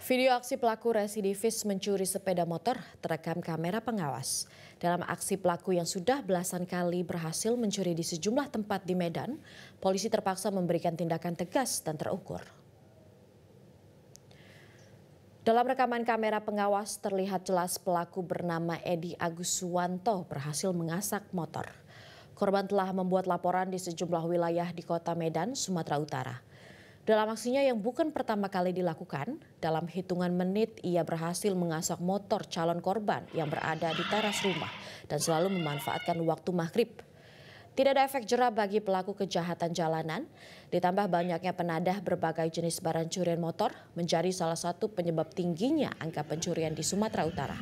Video aksi pelaku residivis mencuri sepeda motor terekam kamera pengawas. Dalam aksi pelaku yang sudah belasan kali berhasil mencuri di sejumlah tempat di Medan, polisi terpaksa memberikan tindakan tegas dan terukur. Dalam rekaman kamera pengawas terlihat jelas pelaku bernama Edi Aguswanto berhasil mengasak motor. Korban telah membuat laporan di sejumlah wilayah di kota Medan, Sumatera Utara. Dalam aksinya yang bukan pertama kali dilakukan, dalam hitungan menit ia berhasil mengasak motor calon korban yang berada di teras rumah dan selalu memanfaatkan waktu maghrib. Tidak ada efek jera bagi pelaku kejahatan jalanan, ditambah banyaknya penadah berbagai jenis barang curian motor menjadi salah satu penyebab tingginya angka pencurian di Sumatera Utara.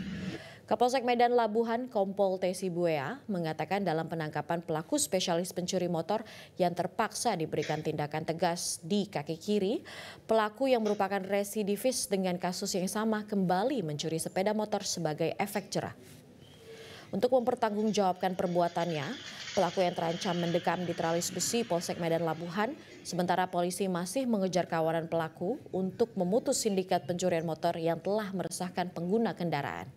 Kapolsek Medan Labuhan Kompol T. Sibuea mengatakan dalam penangkapan pelaku spesialis pencuri motor yang terpaksa diberikan tindakan tegas di kaki kiri, pelaku yang merupakan residivis dengan kasus yang sama kembali mencuri sepeda motor sebagai efek jera. Untuk mempertanggungjawabkan perbuatannya, pelaku yang terancam mendekam di tralis besi Polsek Medan Labuhan, sementara polisi masih mengejar kawanan pelaku untuk memutus sindikat pencurian motor yang telah meresahkan pengguna kendaraan.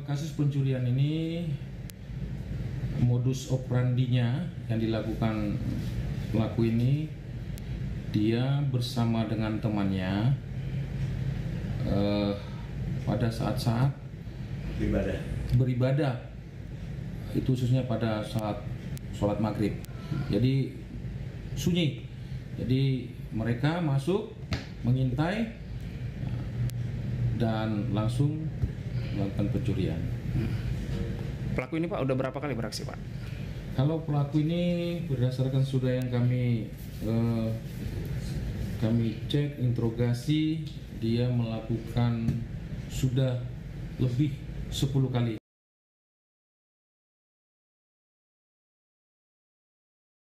Kasus pencurian ini modus operandinya yang dilakukan pelaku ini, dia bersama dengan temannya pada saat-saat beribadah, itu khususnya pada saat sholat maghrib. Jadi sunyi, jadi mereka masuk mengintai dan langsung melakukan pencurian. Pelaku ini Pak udah berapa kali beraksi Pak? Kalau pelaku ini berdasarkan sudah yang kami cek interogasi, dia melakukan sudah lebih 10 kali